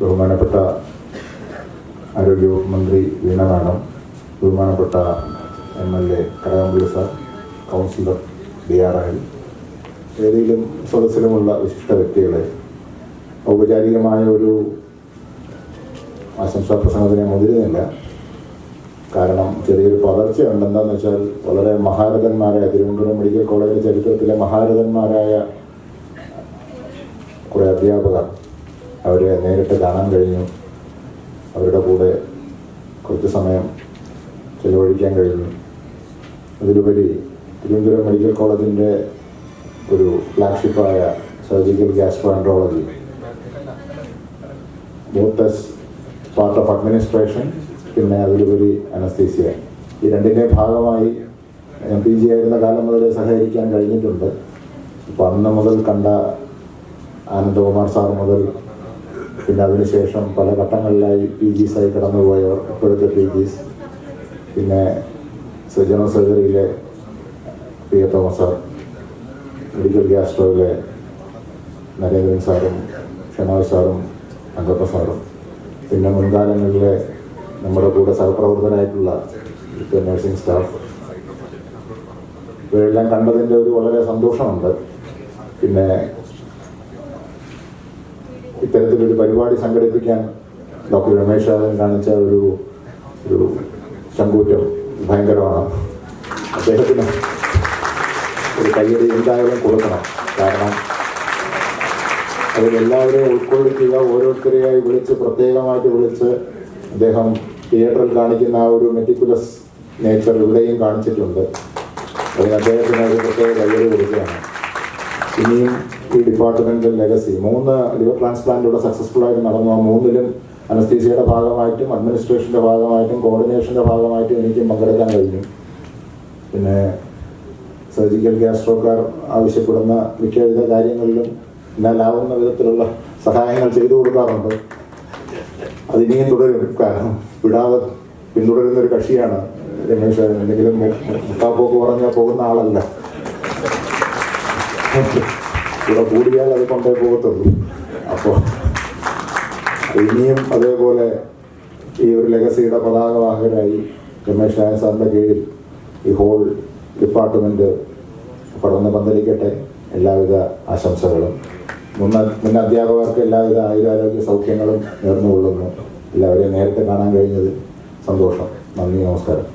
ബഹുമാനപ്പെട്ട ആരോഗ്യ മന്ത്രി വീണ മാഡം, ബഹുമാനപ്പെട്ട MLA Kadakampally sir, councillor DRI, വേദിയിലും സദസ്സിലുമുള്ള വിശിഷ്ട വ്യക്തികളെ, ഔപചാരികമായ ഒരു ആശംസാ പ്രസംഗത്തിനെ മുതിരുന്നില്ല. കാരണം ചെറിയൊരു പകർച്ചയുണ്ട്. എന്താണെന്ന് വെച്ചാൽ വളരെ മഹാരഥന്മാരായ തിരുവനന്തപുരം മെഡിക്കൽ കോളേജ് ചരിത്രത്തിലെ മഹാരഥന്മാരായ കുറേ അധ്യാപകർ, അവരെ നേരിട്ട് കാണാൻ കഴിഞ്ഞു. അവരുടെ കൂടെ കുറച്ച് സമയം ചെലവഴിക്കാൻ കഴിഞ്ഞു. അതിലുപരി തിരുവനന്തപുരം മെഡിക്കൽ കോളേജിൻ്റെ ഒരു ഫ്ലാഗ്ഷിപ്പായ surgical gastroenterology, both as part of administration, പിന്നെ അതിലുപരി അനസ്തീസിയ, ഈ രണ്ടിൻ്റെ ഭാഗമായി MPG ആയിരുന്ന കാലം മുതൽ സഹകരിക്കാൻ കഴിഞ്ഞിട്ടുണ്ട്. അപ്പോൾ അന്ന് മുതൽ കണ്ട ആനന്ദകുമാർ സാർ മുതൽ പിന്നെ അതിനുശേഷം പല ഘട്ടങ്ങളിലായി PGs ആയി കടന്നുപോയവർ, ഇപ്പോഴത്തെ PGs, പിന്നെ ജനറൽ സർജറിയിലെ PA തോമസ് സാർ, മെഡിക്കൽ ഗ്യാസ്ട്രോയിലെ നരേന്ദ്രൻ സാറും ഷെനായ് സാറും അങ്കപ്പ സാറും, പിന്നെ മുൻകാലങ്ങളിലെ നമ്മുടെ കൂടെ സഹപ്രവർത്തകരായിട്ടുള്ള നഴ്സിംഗ് സ്റ്റാഫ്, ഇവരെല്ലാം കണ്ടതിൻ്റെ ഒരു വളരെ സന്തോഷമുണ്ട്. പിന്നെ ഇത്തരത്തിലൊരു പരിപാടി സംഘടിപ്പിക്കാൻ ഡോക്ടർ രമേശ് രാഘവൻ കാണിച്ച ഒരു ചങ്കൂറ്റം ഭയങ്കരമാണ്. അദ്ദേഹത്തിന് ഒരു കയ്യടി എന്തായാലും കൊടുക്കണം. കാരണം അതിലെല്ലാവരെയും ഉൾക്കൊള്ളിക്കുക, ഓരോരുത്തരെയായി വിളിച്ച് പ്രത്യേകമായിട്ട് വിളിച്ച് അദ്ദേഹം തിയേറ്ററിൽ കാണിക്കുന്ന ആ ഒരു മെറ്റിക്കുലസ് നേച്ചർ ഇവിടെയും കാണിച്ചിട്ടുണ്ട്. അതിന് അദ്ദേഹത്തിന് ഒരു പ്രത്യേക കയ്യടി കൊടുക്കുകയാണ്. ഇനിയും ഈ ഡിപ്പാർട്ട്മെൻറ്റൽ ലെഗസി, 3 ലിവർ ട്രാൻസ്പ്ലാന്റ് ഇവിടെ സക്സസ്ഫുള്ളായിട്ട് നടന്നു. ആ 3ലും അനസ്തീസിയയുടെ ഭാഗമായിട്ടും അഡ്മിനിസ്ട്രേഷൻ്റെ ഭാഗമായിട്ടും കോർഡിനേഷൻ്റെ ഭാഗമായിട്ടും എനിക്കും പങ്കെടുക്കാൻ കഴിഞ്ഞു. പിന്നെ സർജിക്കൽ ഗ്യാസ്ട്രോക്കാർ ആവശ്യപ്പെടുന്ന മിക്കവിധ കാര്യങ്ങളിലും എന്നാലാവുന്ന വിധത്തിലുള്ള സഹായങ്ങൾ ചെയ്തു കൊടുക്കാറുണ്ട്. അതിനിയും തുടരും. കാരണം വിടാതെ പിന്തുടരുന്നൊരു കക്ഷിയാണ് രമേശ്. എന്തെങ്കിലും മുട്ടാപ്പോക്ക് പറഞ്ഞാൽ പോകുന്ന ആളല്ല. ഇവിടെ കൂടിയാൽ അത് കൊണ്ടേ പോകത്തുള്ളൂ. അപ്പോൾ ഇനിയും അതേപോലെ ഈ ഒരു ലെഗസിയുടെ പതാകവാഹകരായി രമേശ് നായർ സാറിൻ്റെ കീഴിൽ ഈ ഹോൾ ഡിപ്പാർട്ട്മെൻറ്റ് പടർന്ന് പന്തലിക്കട്ടെ. എല്ലാവിധ ആശംസകളും. മുൻ അധ്യാപകർക്ക് എല്ലാവിധ ആയുരാരോഗ്യ സൗഖ്യങ്ങളും നേർന്നുകൊള്ളുന്നു. എല്ലാവരെയും നേരത്തെ കാണാൻ കഴിഞ്ഞത് സന്തോഷം. നന്ദി, നമസ്കാരം.